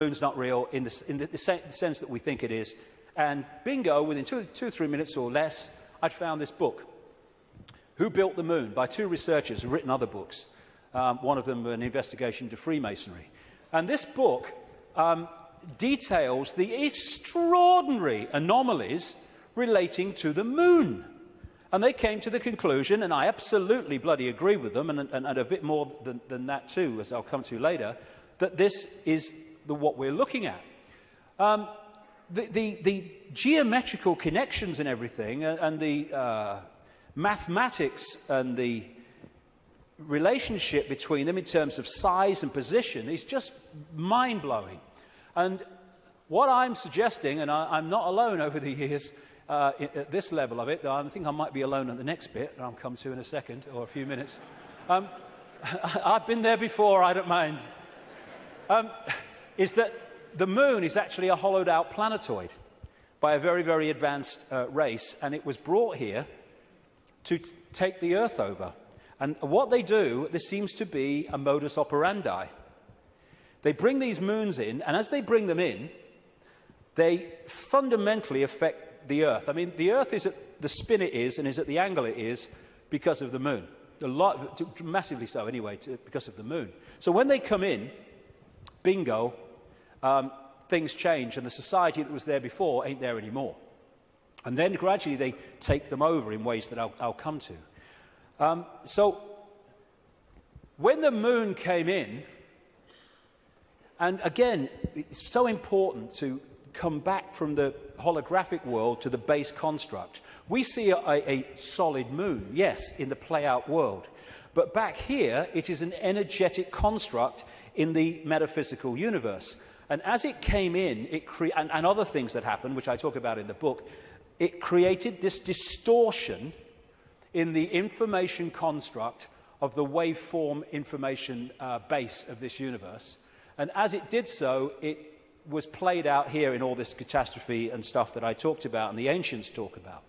moon's not real in the sense that we think it is. And bingo, within 2 or 3 minutes or less, I'd found this book, Who Built the Moon, by 2 researchers who've written other books. One of them an investigation into Freemasonry. And this book details the extraordinary anomalies relating to the moon. And they came to the conclusion, and I absolutely bloody agree with them, and a bit more than that too, as I'll come to later, that this is what we're looking at. The geometrical connections and everything, and the mathematics and the relationship between them in terms of size and position is just mind-blowing. And what I'm suggesting, and I'm not alone over the years at this level of it, though I think I might be alone at the next bit, that I'll come to in a second or a few minutes. I've been there before, I don't mind. Is that the moon is actually a hollowed-out planetoid by a very, very advanced race, and it was brought here to take the Earth over. And what they do, there seems to be a modus operandi. They bring these moons in, and as they bring them in, they fundamentally affect the Earth. I mean, the Earth is at the spin it is and is at the angle it is because of the moon. Massively so, anyway, because of the moon. So when they come in, bingo, things change, and the society that was there before ain't there anymore. And then gradually they take them over in ways that I'll come to. So when the moon came in, and again, it's so important to come back from the holographic world to the base construct. We see a solid moon, yes, in the play-out world. But back here, it is an energetic construct in the metaphysical universe. And as it came in, and other things that happened, which I talk about in the book, it created this distortion in the information construct of the waveform information base of this universe. And as it did so, it was played out here in all this catastrophe and stuff that I talked about and the ancients talk about.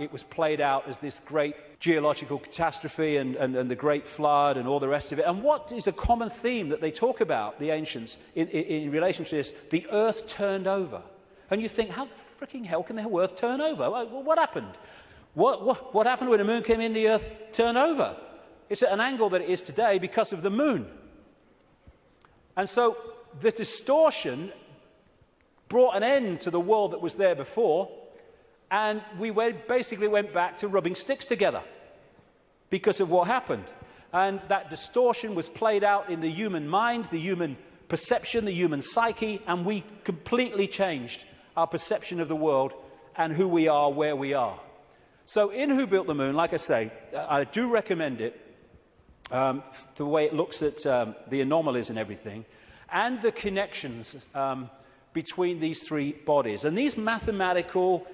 It was played out as this great geological catastrophe and the great flood and all the rest of it. And what is a common theme that they talk about, the ancients, in relation to this? The earth turned over. And you think, how the freaking hell can the earth turn over? Well, what happened? What happened when the moon came in, the earth turned over? It's at an angle that it is today because of the moon. And so the distortion brought an end to the world that was there before, and we basically went back to rubbing sticks together because of what happened. And that distortion was played out in the human mind, the human perception, the human psyche, and we completely changed our perception of the world and who we are, where we are. So in Who Built the Moon, like I say, I do recommend it, the way it looks at the anomalies and everything, and the connections between these three bodies. And these mathematical,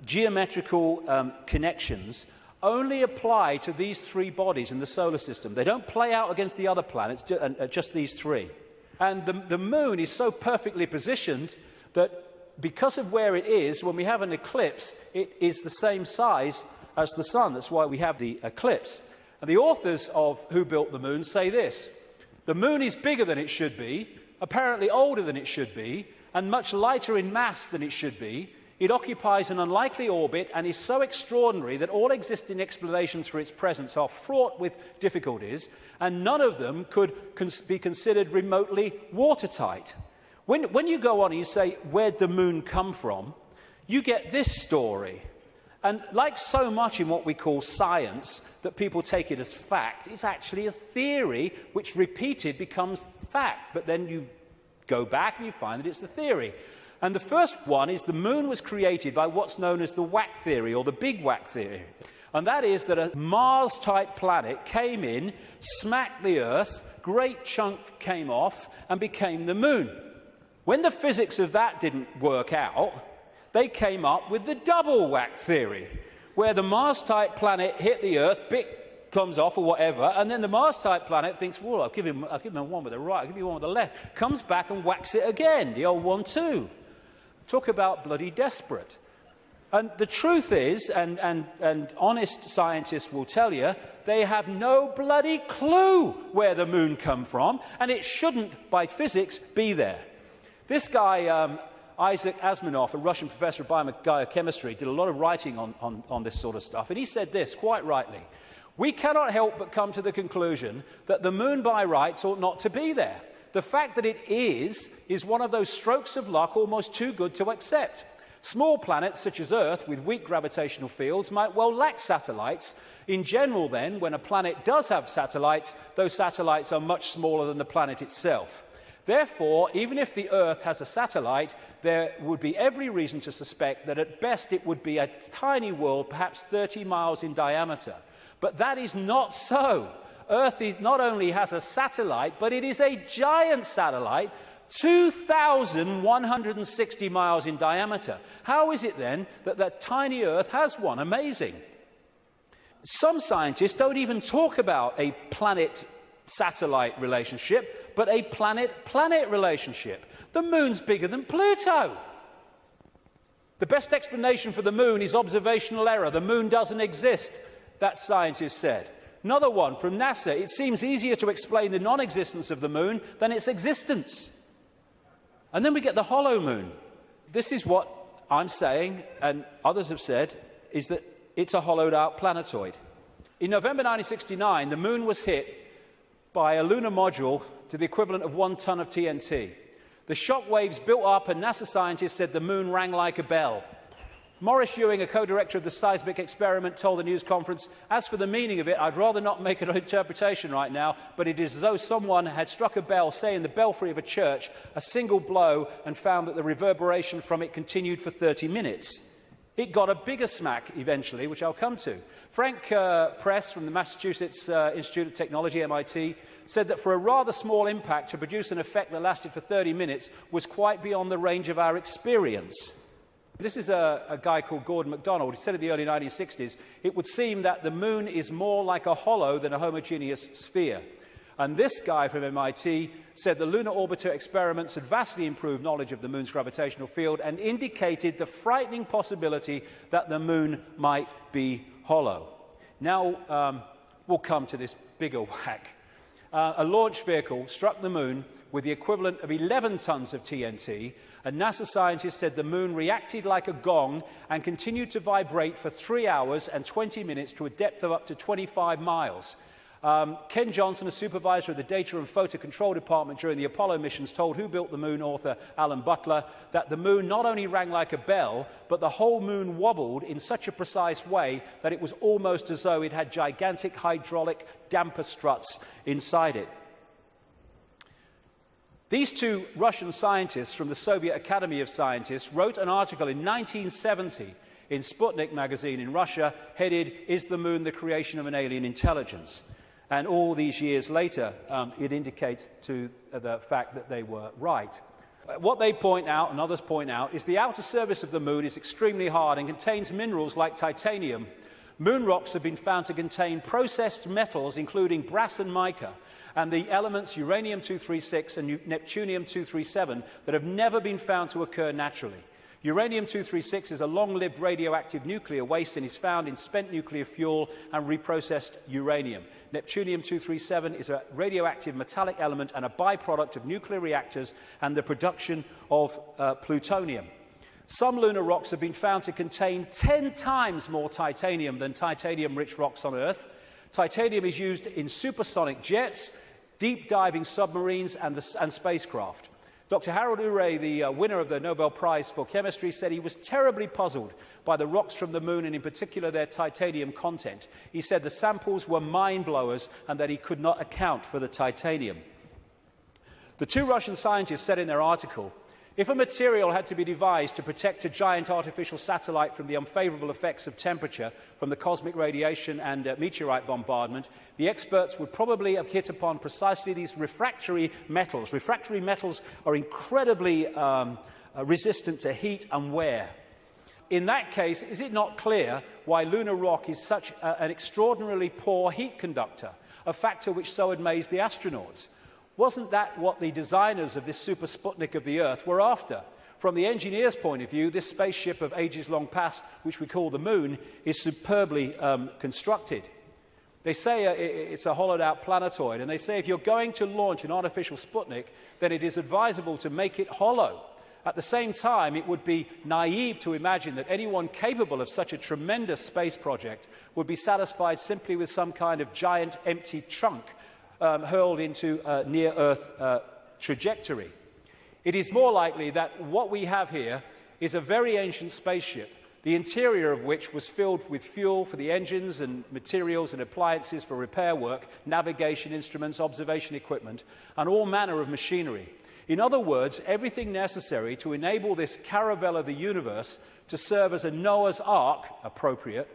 geometrical connections only apply to these three bodies in the solar system. They don't play out against the other planets, just these three. And the moon is so perfectly positioned that because of where it is, when we have an eclipse, it is the same size as the sun. That's why we have the eclipse. And the authors of Who Built the Moon say this: the moon is bigger than it should be, apparently older than it should be, and much lighter in mass than it should be. It occupies an unlikely orbit and is so extraordinary that all existing explanations for its presence are fraught with difficulties, and none of them could be considered remotely watertight. When you go on and you say, where'd the moon come from, you get this story. And like so much in what we call science, that people take it as fact, it's actually a theory which repeated becomes fact. But then you go back and you find that it's a theory. And the first one is the moon was created by what's known as the whack theory, or the big whack theory. And that is that a Mars-type planet came in, smacked the Earth, great chunk came off, and became the moon. When the physics of that didn't work out, they came up with the double whack theory, where the Mars-type planet hit the Earth, bit comes off or whatever, and then the Mars-type planet thinks, well, I'll give him one with the right, I'll give you one with the left, comes back and whacks it again, the old one too. Talk about bloody desperate. And the truth is, and honest scientists will tell you, they have no bloody clue where the moon come from, and it shouldn't, by physics, be there. This guy, Isaac Asimov, a Russian professor of biochemistry, did a lot of writing on this sort of stuff, and he said this, quite rightly: we cannot help but come to the conclusion that the moon by rights ought not to be there. The fact that it is one of those strokes of luck almost too good to accept. Small planets, such as Earth, with weak gravitational fields, might well lack satellites. In general, then, when a planet does have satellites, those satellites are much smaller than the planet itself. Therefore, even if the Earth has a satellite, there would be every reason to suspect that at best it would be a tiny world, perhaps 30 miles in diameter. But that is not so. Earth not only has a satellite, but it is a giant satellite, 2,160 miles in diameter. How is it then that that tiny Earth has one? Amazing. Some scientists don't even talk about a planet-satellite relationship, but a planet-planet relationship. The moon's bigger than Pluto. The best explanation for the moon is observational error. The moon doesn't exist, that scientist said. Another one from NASA: it seems easier to explain the non-existence of the moon than its existence. And then we get the hollow moon. This is what I'm saying, and others have said, is that it's a hollowed-out planetoid. In November 1969, the moon was hit by a lunar module to the equivalent of 1 ton of TNT. The shock waves built up, and NASA scientists said the moon rang like a bell. Maurice Ewing, a co-director of the seismic experiment, told the news conference, "As for the meaning of it, I'd rather not make an interpretation right now, but it is as though someone had struck a bell, say in the belfry of a church, a single blow, and found that the reverberation from it continued for 30 minutes. It got a bigger smack eventually, which I'll come to. Frank Press from the Massachusetts Institute of Technology, MIT, said that for a rather small impact to produce an effect that lasted for 30 minutes was quite beyond the range of our experience. This is a guy called Gordon MacDonald. He said in the early 1960s, it would seem that the moon is more like a hollow than a homogeneous sphere. And this guy from MIT said the lunar orbiter experiments had vastly improved knowledge of the moon's gravitational field and indicated the frightening possibility that the moon might be hollow. Now we'll come to this bigger whack. A launch vehicle struck the moon with the equivalent of 11 tons of TNT, and NASA scientists said the moon reacted like a gong and continued to vibrate for 3 hours and 20 minutes to a depth of up to 25 miles. Ken Johnson, a supervisor of the Data and Photo Control Department during the Apollo missions, told Who Built the Moon author Alan Butler that the moon not only rang like a bell, but the whole moon wobbled in such a precise way that it was almost as though it had gigantic hydraulic damper struts inside it. These two Russian scientists from the Soviet Academy of Scientists wrote an article in 1970 in Sputnik magazine in Russia headed, "Is the Moon the Creation of an Alien Intelligence?" And all these years later, it indicates to the fact that they were right. What they point out, and others point out, is the outer surface of the moon is extremely hard and contains minerals like titanium. Moon rocks have been found to contain processed metals, including brass and mica, and the elements uranium-236 and neptunium-237 that have never been found to occur naturally. Uranium-236 is a long-lived radioactive nuclear waste and is found in spent nuclear fuel and reprocessed uranium. Neptunium-237 is a radioactive metallic element and a byproduct of nuclear reactors and the production of plutonium. Some lunar rocks have been found to contain 10 times more titanium than titanium-rich rocks on Earth. Titanium is used in supersonic jets, deep-diving submarines, and spacecraft. Dr. Harold Urey, the winner of the Nobel Prize for Chemistry, said he was terribly puzzled by the rocks from the moon and in particular their titanium content. He said the samples were mind-blowers and that he could not account for the titanium. The two Russian scientists said in their article, if a material had to be devised to protect a giant artificial satellite from the unfavorable effects of temperature from the cosmic radiation and meteorite bombardment, the experts would probably have hit upon precisely these refractory metals. Refractory metals are incredibly resistant to heat and wear. In that case, is it not clear why lunar rock is such an extraordinarily poor heat conductor, a factor which so amazed the astronauts? Wasn't that what the designers of this super Sputnik of the Earth were after? From the engineer's point of view, this spaceship of ages long past, which we call the Moon, is superbly constructed. They say it's a hollowed-out planetoid, and they say if you're going to launch an artificial Sputnik, then it is advisable to make it hollow. At the same time, it would be naive to imagine that anyone capable of such a tremendous space project would be satisfied simply with some kind of giant empty trunk hurled into a near-Earth trajectory. It is more likely that what we have here is a very ancient spaceship, the interior of which was filled with fuel for the engines and materials and appliances for repair work, navigation instruments, observation equipment, and all manner of machinery. In other words, everything necessary to enable this caravel of the universe to serve as a Noah's Ark, appropriate,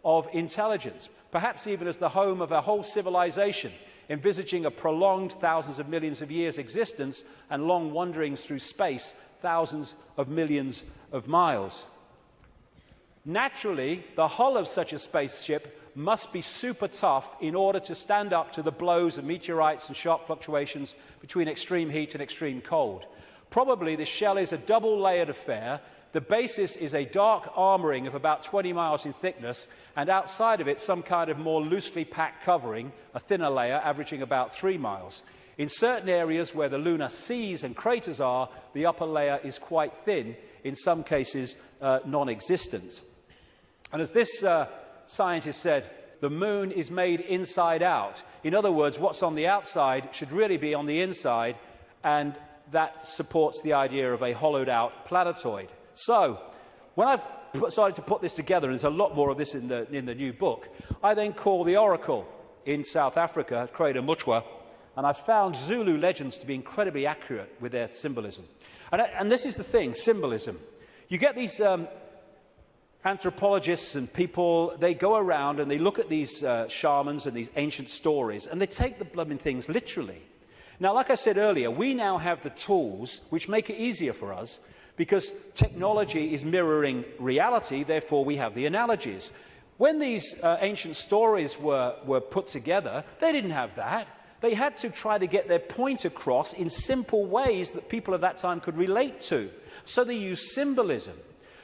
of intelligence, perhaps even as the home of a whole civilization, envisaging a prolonged thousands of millions of years existence and long wanderings through space, thousands of millions of miles. Naturally, the hull of such a spaceship must be super tough in order to stand up to the blows of meteorites and sharp fluctuations between extreme heat and extreme cold. Probably the shell is a double-layered affair. The basis is a dark armouring of about 20 miles in thickness, and outside of it some kind of more loosely packed covering, a thinner layer averaging about 3 miles. In certain areas where the lunar seas and craters are, the upper layer is quite thin, in some cases non-existent. And as this scientist said, the Moon is made inside out. In other words, what's on the outside should really be on the inside, and that supports the idea of a hollowed-out planetoid. So, when I started to put this together, and there's a lot more of this in the new book, I then called the oracle in South Africa, Crater Mutwa, and I found Zulu legends to be incredibly accurate with their symbolism. And this is the thing, symbolism. You get these anthropologists and people, they go around and they look at these shamans and these ancient stories, and they take the blooming things literally. Now, like I said earlier, we now have the tools which make it easier for us because technology is mirroring reality, therefore we have the analogies. When these ancient stories were put together, they didn't have that. They had to try to get their point across in simple ways that people of that time could relate to. So they used symbolism.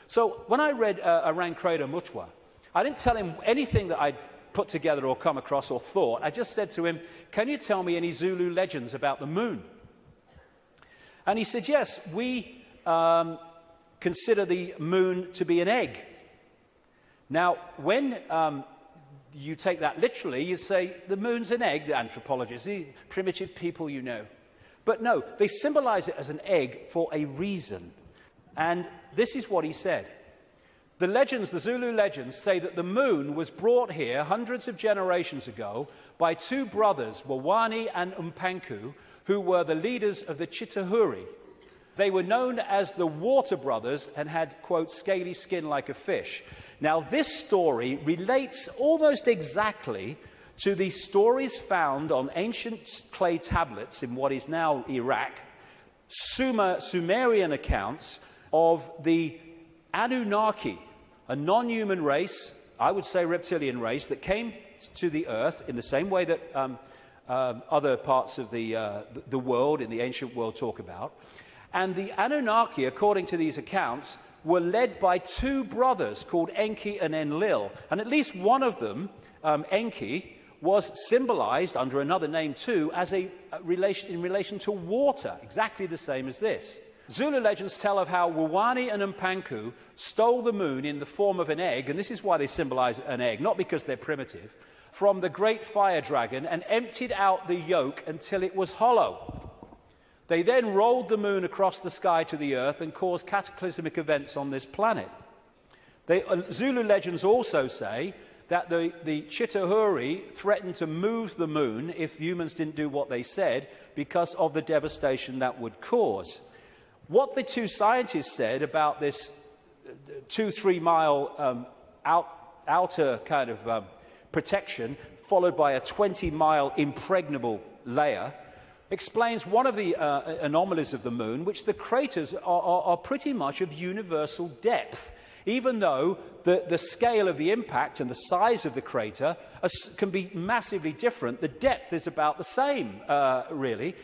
So when I read around Crater Mutwa, I didn't tell him anything that I'd put together or come across or thought. I just said to him, can you tell me any Zulu legends about the Moon? And he said, yes, we consider the Moon to be an egg. Now, when you take that literally, you say, the Moon's an egg, the anthropologists, the primitive people you know. But no, they symbolize it as an egg for a reason. And this is what he said. The legends, the Zulu legends, say that the Moon was brought here hundreds of generations ago by two brothers, Wawani and Umpanku, who were the leaders of the Chitahuri. They were known as the Water Brothers and had, quote, scaly skin like a fish. Now, this story relates almost exactly to the stories found on ancient clay tablets in what is now Iraq, Sumerian accounts of the Anunnaki, a non-human race, I would say reptilian race, that came to the earth in the same way that other parts of the world, in the ancient world, talk about. And the Anunnaki, according to these accounts, were led by two brothers called Enki and Enlil. And at least one of them, Enki, was symbolized under another name too as in relation to water, exactly the same as this. Zulu legends tell of how Wawani and Umpanku stole the Moon in the form of an egg, and this is why they symbolize an egg, not because they're primitive, from the great fire dragon and emptied out the yolk until it was hollow. They then rolled the Moon across the sky to the Earth and caused cataclysmic events on this planet. Zulu legends also say that the Chitahuri threatened to move the Moon if humans didn't do what they said because of the devastation that would cause. What the two scientists said about this 2-3 mile outer kind of protection, followed by a 20-mile impregnable layer, explains one of the anomalies of the Moon, which the craters are pretty much of universal depth. Even though the scale of the impact and the size of the crater can be massively different, the depth is about the same, really.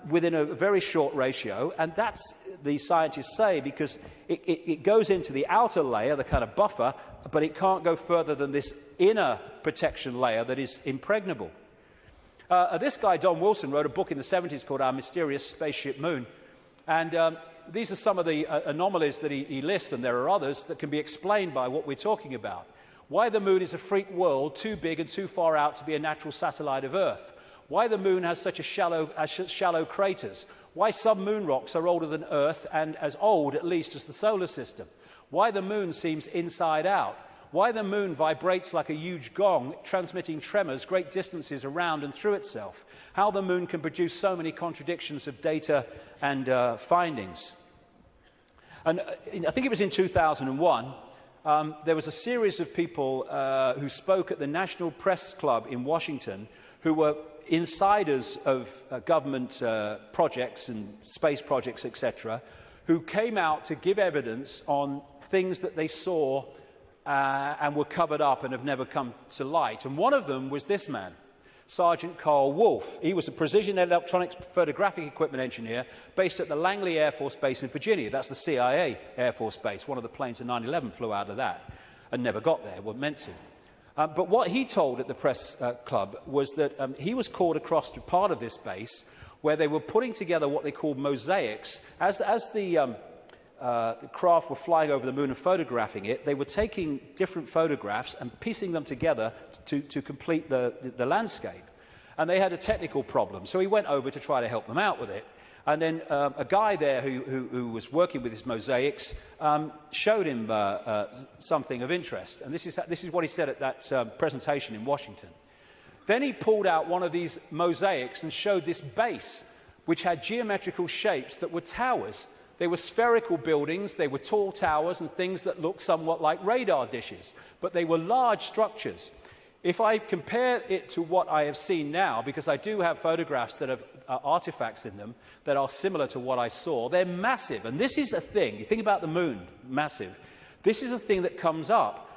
within a very short ratio, and that's, the scientists say, because it goes into the outer layer, the kind of buffer, but it can't go further than this inner protection layer that is impregnable. This guy, Don Wilson, wrote a book in the 70s called Our Mysterious Spaceship Moon, and these are some of the anomalies that he lists, and there are others that can be explained by what we're talking about. Why the moon is a freak world, too big and too far out to be a natural satellite of Earth. Why the moon has such shallow craters. Why some moon rocks are older than Earth and as old, at least, as the solar system. Why the moon seems inside out. Why the moon vibrates like a huge gong, transmitting tremors great distances around and through itself. How the moon can produce so many contradictions of data and findings. And I think it was in 2001, there was a series of people who spoke at the National Press Club in Washington who were insiders of government projects and space projects, etc., who came out to give evidence on things that they saw and were covered up and have never come to light. And one of them was this man, Sergeant Carl Wolf. He was a precision electronics photographic equipment engineer based at the Langley Air Force Base in Virginia. That's the CIA Air Force Base. One of the planes in 9/11 flew out of that and never got there, weren't meant to. But what he told at the press club was that he was called across to part of this base where they were putting together what they called mosaics. As the craft were flying over the moon and photographing it, they were taking different photographs and piecing them together to complete the landscape. And they had a technical problem, so he went over to try to help them out with it. And then a guy there who was working with his mosaics showed him something of interest. And this is what he said at that presentation in Washington. Then he pulled out one of these mosaics and showed this base, which had geometrical shapes that were towers. They were spherical buildings, they were tall towers and things that looked somewhat like radar dishes, but they were large structures. If I compare it to what I have seen now, because I do have photographs that have artifacts in them that are similar to what I saw, they're massive. And this is a thing, you think about the moon, massive. This is a thing that comes up.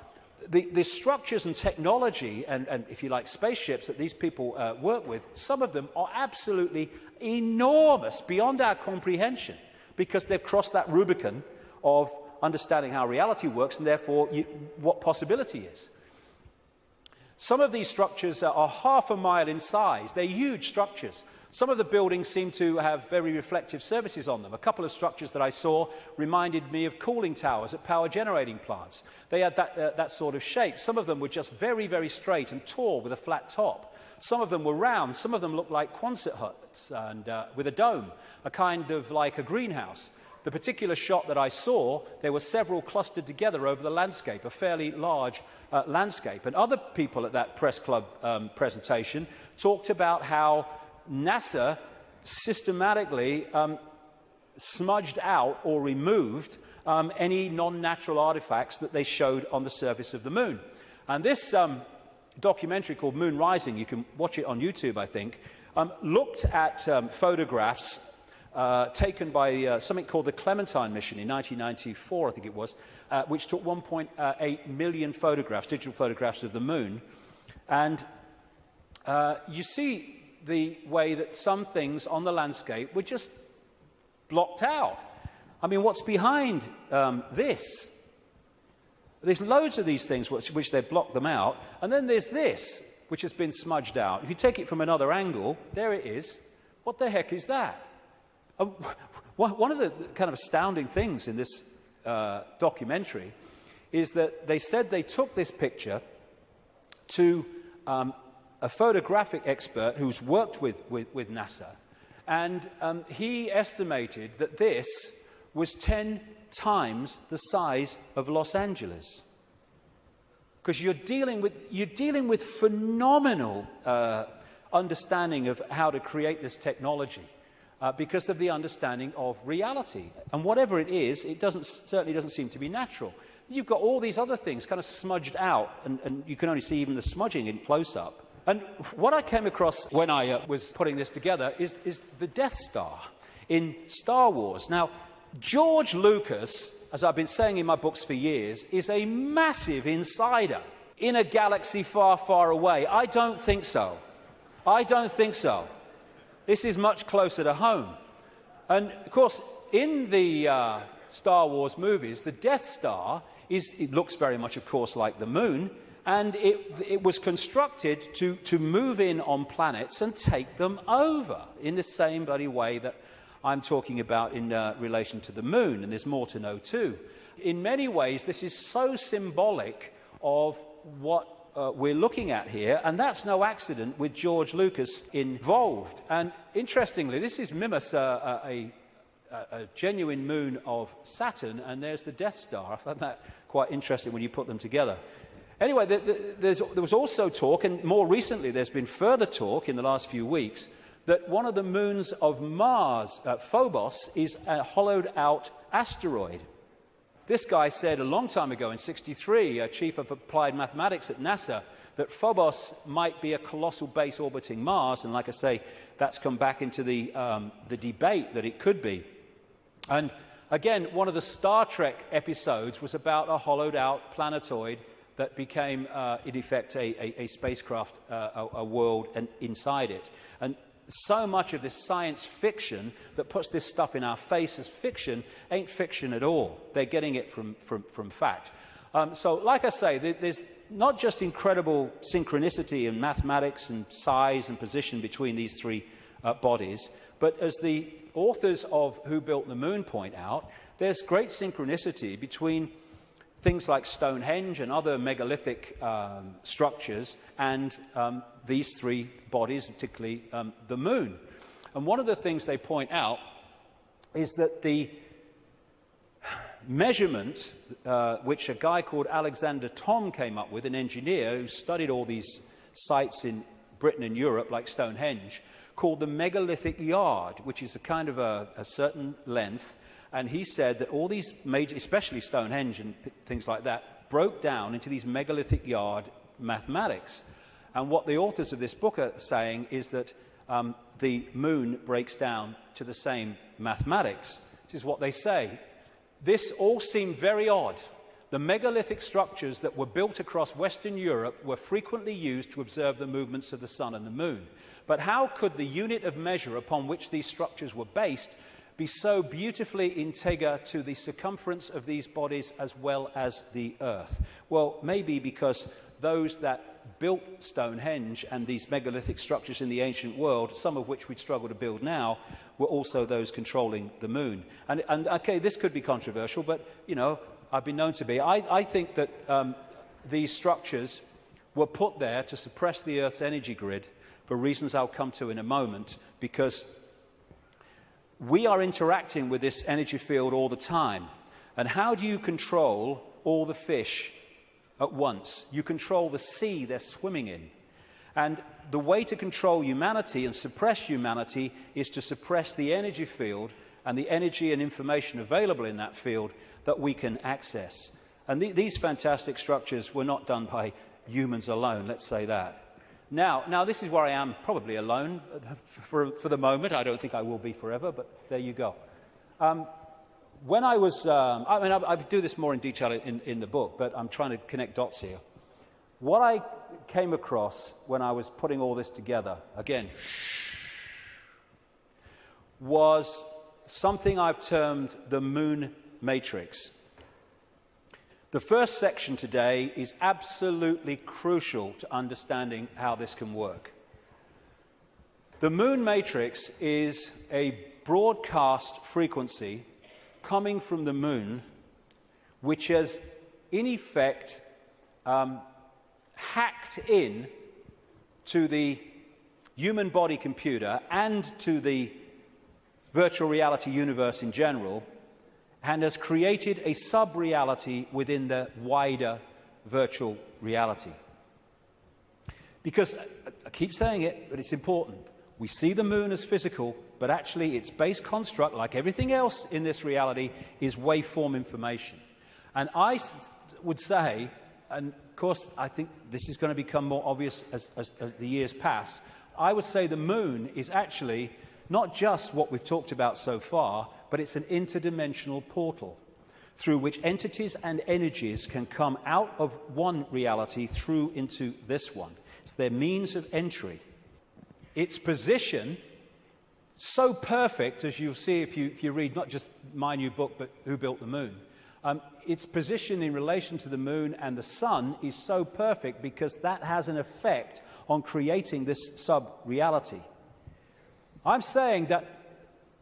The structures and technology and, if you like, spaceships that these people work with, some of them are absolutely enormous, beyond our comprehension, because they've crossed that Rubicon of understanding how reality works and therefore what possibility is. Some of these structures are half a mile in size. They're huge structures. Some of the buildings seem to have very reflective surfaces on them. A couple of structures that I saw reminded me of cooling towers at power generating plants. They had that sort of shape. Some of them were just very, very straight and tall with a flat top. Some of them were round. Some of them looked like Quonset huts and with a dome, a kind of like a greenhouse. The particular shot that I saw, there were several clustered together over the landscape, a fairly large landscape. And other people at that press club presentation talked about how NASA systematically smudged out or removed any non-natural artifacts that they showed on the surface of the moon. And this documentary called Moon Rising, you can watch it on YouTube, I think, looked at photographs taken by something called the Clementine mission in 1994, I think it was, which took 1.8 million photographs, digital photographs of the moon. And you see the way that some things on the landscape were just blocked out. I mean, what's behind this? There's loads of these things which they've blocked them out, and then there's this, which has been smudged out. If you take it from another angle, there it is. What the heck is that? One of the kind of astounding things in this documentary is that they said they took this picture to a photographic expert who's worked with NASA, and he estimated that this was 10 times the size of Los Angeles. Because you're dealing with phenomenal understanding of how to create this technology because of the understanding of reality. And whatever it is, it certainly doesn't seem to be natural. You've got all these other things kind of smudged out, and you can only see even the smudging in close-up. And what I came across when I was putting this together is the Death Star in Star Wars. Now, George Lucas, as I've been saying in my books for years, is a massive insider in a galaxy far, far away. I don't think so. I don't think so. This is much closer to home. And, of course, in the Star Wars movies, the Death Star it looks very much, of course, like the moon, and it was constructed to move in on planets and take them over in the same bloody way that I'm talking about in relation to the moon, and there's more to know too. In many ways, this is so symbolic of what we're looking at here, and that's no accident with George Lucas involved. And interestingly, this is Mimas, a genuine moon of Saturn, and there's the Death Star. I found that quite interesting when you put them together. Anyway, there was also talk, and more recently there's been further talk in the last few weeks, that one of the moons of Mars, Phobos, is a hollowed-out asteroid. This guy said a long time ago, in '63, a chief of applied mathematics at NASA, that Phobos might be a colossal base orbiting Mars, and like I say, that's come back into the debate that it could be. And again, one of the Star Trek episodes was about a hollowed-out planetoid that became, in effect, a spacecraft, a world, and inside it. And so much of this science fiction that puts this stuff in our face as fiction ain't fiction at all. They're getting it from fact. So, like I say, there's not just incredible synchronicity in mathematics and size and position between these three bodies, but as the authors of Who Built the Moon point out, there's great synchronicity between things like Stonehenge and other megalithic structures and these three bodies, particularly the moon. And one of the things they point out is that the measurement, which a guy called Alexander Thom came up with, an engineer who studied all these sites in Britain and Europe, like Stonehenge, called the megalithic yard, which is a kind of a certain length. And he said that all these major, especially Stonehenge and things like that, broke down into these megalithic yard mathematics. And what the authors of this book are saying is that the moon breaks down to the same mathematics. This is what they say. This all seemed very odd. The megalithic structures that were built across Western Europe were frequently used to observe the movements of the sun and the moon. But how could the unit of measure upon which these structures were based be so beautifully integer to the circumference of these bodies as well as the Earth? Well, maybe because those that built Stonehenge and these megalithic structures in the ancient world, some of which we'd struggle to build now, were also those controlling the moon. And okay, this could be controversial, but, you know, I've been known to be. I think that these structures were put there to suppress the Earth's energy grid for reasons I'll come to in a moment, because we are interacting with this energy field all the time. And how do you control all the fish at once? You control the sea they're swimming in. And the way to control humanity and suppress humanity is to suppress the energy field and the energy and information available in that field that we can access. And these fantastic structures were not done by humans alone, let's say that. Now, this is where I am probably alone for the moment. I don't think I will be forever, but there you go. When I was, I do this more in detail in the book, but I'm trying to connect dots here. What I came across when I was putting all this together, again, was something I've termed the moon matrix. The first section today is absolutely crucial to understanding how this can work. The moon matrix is a broadcast frequency coming from the moon, which has, in effect, hacked in to the human body computer and to the virtual reality universe in general, and has created a sub-reality within the wider virtual reality. Because, I keep saying it, but it's important, we see the moon as physical, but actually its base construct, like everything else in this reality, is waveform information. And I would say, and of course I think this is going to become more obvious as the years pass, I would say the moon is actually not just what we've talked about so far, but it's an interdimensional portal through which entities and energies can come out of one reality through into this one. It's their means of entry. Its position so perfect, as you'll see if you read not just my new book, but Who Built the Moon. Its position in relation to the moon and the sun is so perfect because that has an effect on creating this sub-reality. I'm saying that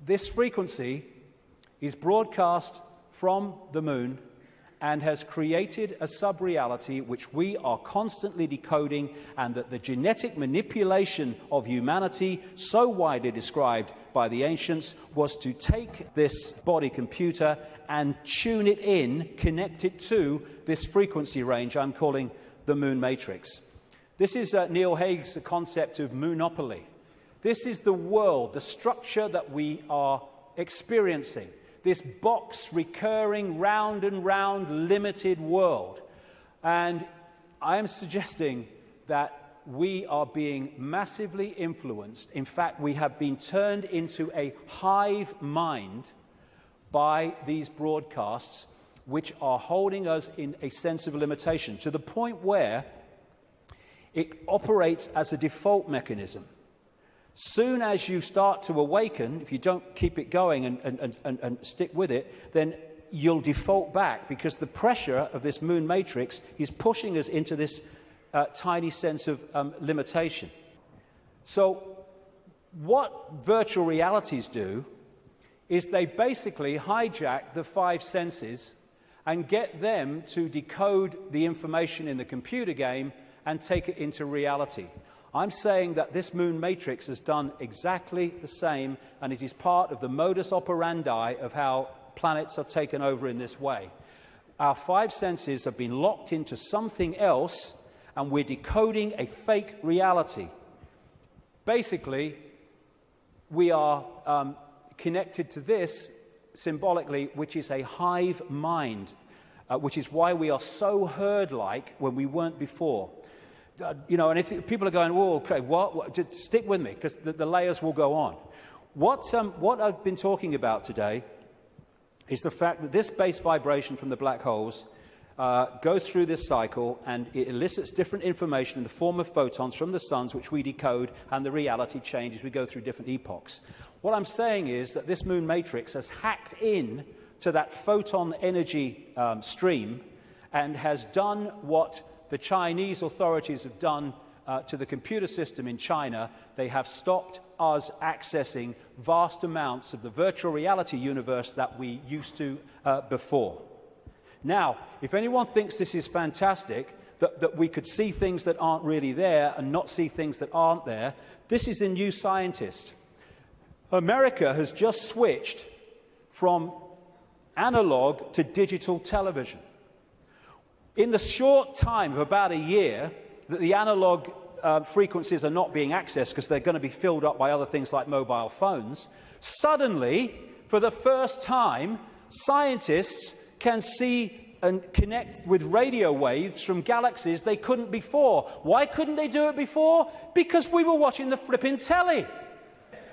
this frequency is broadcast from the moon and has created a sub-reality which we are constantly decoding, and that the genetic manipulation of humanity, so widely described by the ancients, was to take this body computer and tune it in, connect it to this frequency range I'm calling the moon matrix. This is Neil Haig's concept of moonopoly. This is the world, the structure that we are experiencing. This box, recurring, round and round, limited world. And I am suggesting that we are being massively influenced. In fact, we have been turned into a hive mind by these broadcasts, which are holding us in a sense of limitation, to the point where it operates as a default mechanism. Soon as you start to awaken, if you don't keep it going and stick with it, then you'll default back, because the pressure of this moon matrix is pushing us into this tiny sense of limitation. So what virtual realities do is they basically hijack the five senses and get them to decode the information in the computer game and take it into reality. I'm saying that this moon matrix has done exactly the same, and it is part of the modus operandi of how planets are taken over in this way. Our five senses have been locked into something else, and we're decoding a fake reality. Basically, we are connected to this symbolically, which is a hive mind, which is why we are so herd-like when we weren't before. And if people are going, "Whoa, okay, what?" Just stick with me, because the layers will go on. What I've been talking about today is the fact that this base vibration from the black holes goes through this cycle, and it elicits different information in the form of photons from the suns, which we decode, and the reality changes. We go through different epochs. What I'm saying is that this moon matrix has hacked in to that photon energy stream and has done what the Chinese authorities have done to the computer system in China. They have stopped us accessing vast amounts of the virtual reality universe that we used to before. Now, if anyone thinks this is fantastic, that we could see things that aren't really there and not see things that aren't there, this is a new scientist. America has just switched from analog to digital television. In the short time of about a year that the analog frequencies are not being accessed because they're going to be filled up by other things like mobile phones, suddenly, for the first time, scientists can see and connect with radio waves from galaxies they couldn't before. Why couldn't they do it before? Because we were watching the flipping telly.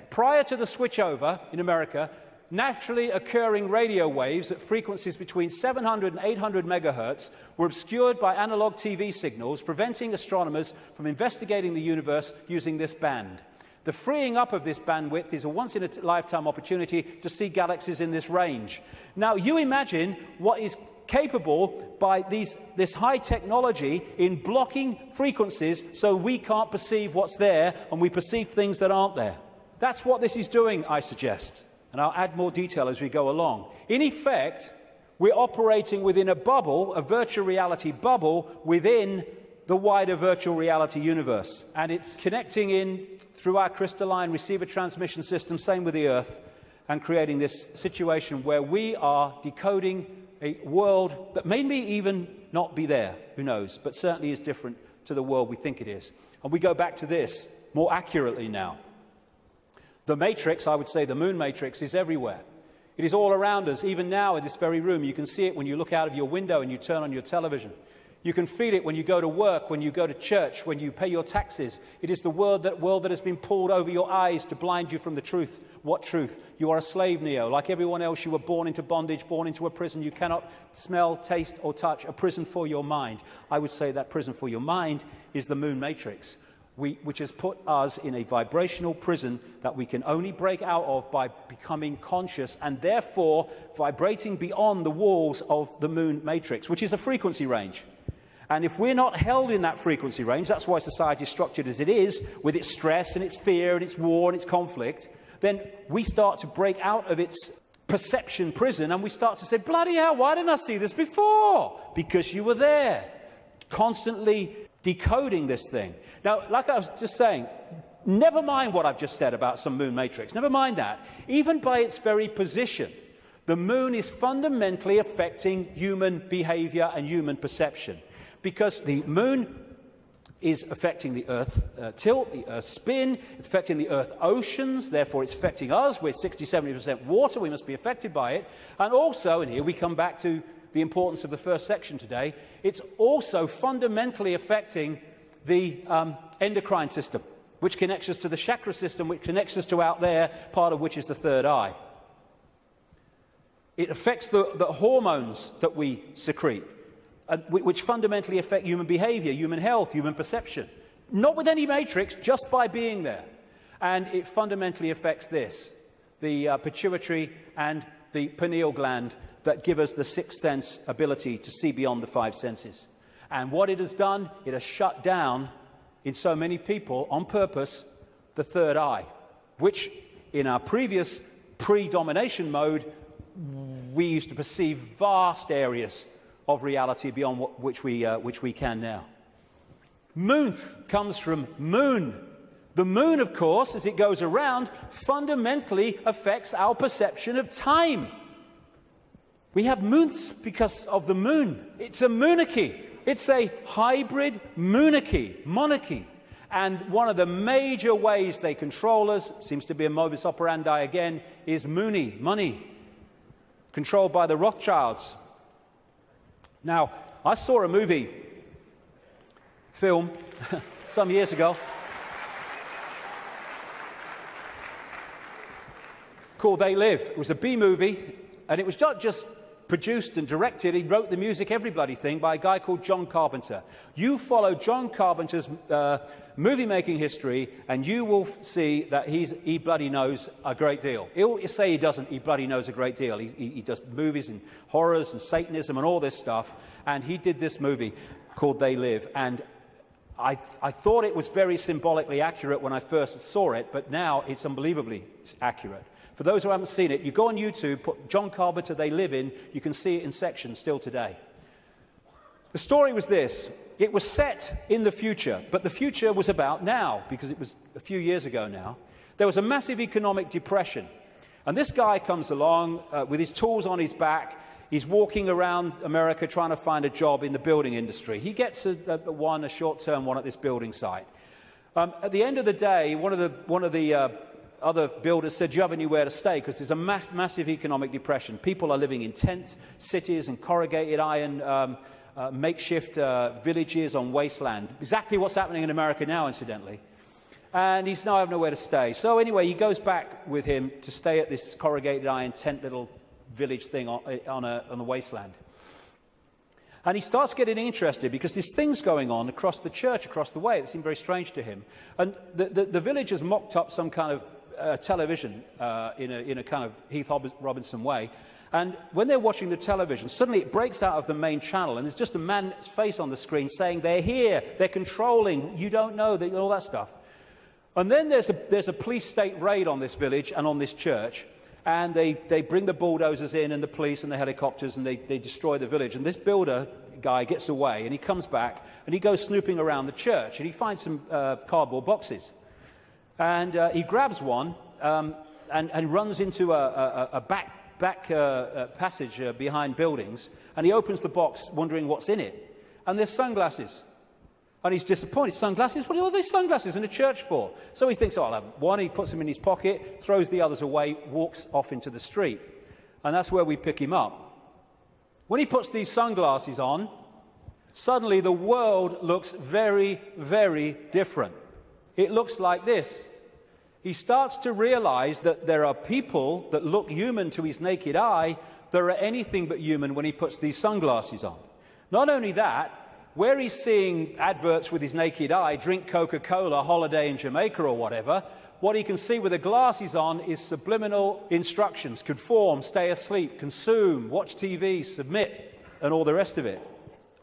Prior to the switchover in America, naturally occurring radio waves at frequencies between 700 and 800 megahertz were obscured by analog TV signals, preventing astronomers from investigating the universe using this band. The freeing up of this bandwidth is a once-in-a-lifetime opportunity to see galaxies in this range. Now, you imagine what is capable by this high technology in blocking frequencies so we can't perceive what's there and we perceive things that aren't there. That's what this is doing, I suggest. And I'll add more detail as we go along. In effect, we're operating within a bubble, a virtual reality bubble, within the wider virtual reality universe. And it's connecting in through our crystalline receiver transmission system, same with the Earth, and creating this situation where we are decoding a world that may even not be there, who knows, but certainly is different to the world we think it is. And we go back to this more accurately now. The matrix, I would say the moon matrix, is everywhere. It is all around us, even now in this very room. You can see it when you look out of your window and you turn on your television. You can feel it when you go to work, when you go to church, when you pay your taxes. It is the world that has been pulled over your eyes to blind you from the truth. What truth? You are a slave, Neo. Like everyone else, you were born into bondage, born into a prison. You cannot smell, taste, or touch. A prison for your mind. I would say that prison for your mind is the moon matrix. which has put us in a vibrational prison that we can only break out of by becoming conscious and therefore vibrating beyond the walls of the moon matrix, which is a frequency range. And if we're not held in that frequency range, that's why society is structured as it is, with its stress and its fear and its war and its conflict, then we start to break out of its perception prison and we start to say, bloody hell, why didn't I see this before? Because you were there, constantly decoding this thing. Now, like I was just saying, never mind what I've just said about some moon matrix. Never mind that. Even by its very position, the moon is fundamentally affecting human behavior and human perception. Because the moon is affecting the Earth tilt, the Earth spin, affecting the Earth oceans, therefore it's affecting us. We're 60-70% water, we must be affected by it. And also, and here we come back to the importance of the first section today, it's also fundamentally affecting the endocrine system, which connects us to the chakra system, which connects us to out there, part of which is the third eye. It affects the hormones that we secrete, which fundamentally affect human behavior, human health, human perception. Not with any matrix, just by being there. And it fundamentally affects this, the pituitary and the pineal gland that give us the sixth sense ability to see beyond the five senses. And what it has done, it has shut down, in so many people, on purpose, the third eye, which in our previous pre-domination mode, we used to perceive vast areas of reality beyond which we can now. Moonth comes from moon. The moon, of course, as it goes around, fundamentally affects our perception of time. We have moonths because of the moon. It's a monarchy. It's a hybrid monarchy. And one of the major ways they control us, seems to be a modus operandi again, is money, controlled by the Rothschilds. Now, I saw a film, some years ago, called They Live. It was a B-movie, and it was not just produced and directed. He wrote the music, every bloody thing, by a guy called John Carpenter. You follow John Carpenter's movie-making history, and you will see that he bloody knows a great deal. He'll say he doesn't, he bloody knows a great deal. He does movies and horrors and Satanism and all this stuff, and he did this movie called They Live, and I thought it was very symbolically accurate when I first saw it, but now it's unbelievably accurate. For those who haven't seen it, you go on YouTube, put John Carpenter They Live in, you can see it in sections still today. The story was this. It was set in the future, but the future was about now, because it was a few years ago now. There was a massive economic depression, and this guy comes along with his tools on his back. He's walking around America trying to find a job in the building industry. He gets a short-term one at this building site. At the end of the day, one of the other builders said, do you have anywhere to stay? Because there's a massive economic depression. People are living in tent cities and corrugated iron makeshift villages on wasteland. Exactly what's happening in America now, incidentally. And he's now having nowhere to stay. So anyway, he goes back with him to stay at this corrugated iron tent little village thing on the wasteland. And he starts getting interested because there's things going on across the church, across the way, that seem very strange to him. And the village has mocked up some kind of television in a kind of Heath Robinson way. And when they're watching the television, suddenly it breaks out of the main channel, and there's just a man's face on the screen saying, they're here, they're controlling, you don't know, all that stuff. And then there's a police state raid on this village and on this church, and they bring the bulldozers in and the police and the helicopters, and they destroy the village. And this builder guy gets away, and he comes back, and he goes snooping around the church, and he finds some cardboard boxes. And he grabs one and runs into a back passage behind buildings, and he opens the box wondering what's in it. And there's sunglasses. And he's disappointed. Sunglasses? What are all these sunglasses in a church for? So he thinks, oh, I'll have one. He puts them in his pocket, throws the others away, walks off into the street. And that's where we pick him up. When he puts these sunglasses on, suddenly the world looks very, very different. It looks like this. He starts to realize that there are people that look human to his naked eye that are anything but human when he puts these sunglasses on. Not only that, where he's seeing adverts with his naked eye, drink Coca-Cola, holiday in Jamaica or whatever, what he can see with the glasses on is subliminal instructions: conform, stay asleep, consume, watch TV, submit, and all the rest of it.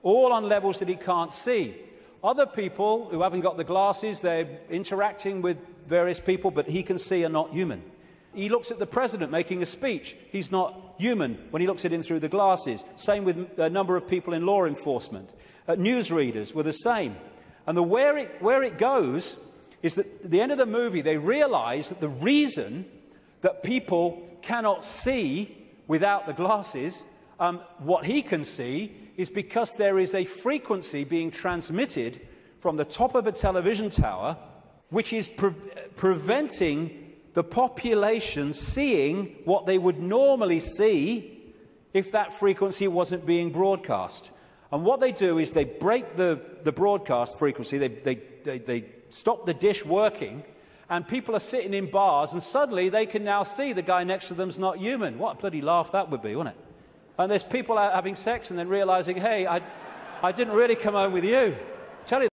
All on levels that he can't see. Other people who haven't got the glasses, they're interacting with various people, but he can see are not human. He looks at the president making a speech. He's not human when he looks at him through the glasses. Same with a number of people in law enforcement. Newsreaders were the same. And where it goes is that at the end of the movie, they realize that the reason that people cannot see without the glasses, what he can see, is because there is a frequency being transmitted from the top of a television tower, which is preventing the population seeing what they would normally see if that frequency wasn't being broadcast. And what they do is they break the broadcast frequency, they stop the dish working, and people are sitting in bars, and suddenly they can now see the guy next to them's not human. What a bloody laugh that would be, wouldn't it? And there's people out having sex and then realizing, hey, I didn't really come home with you. Tell you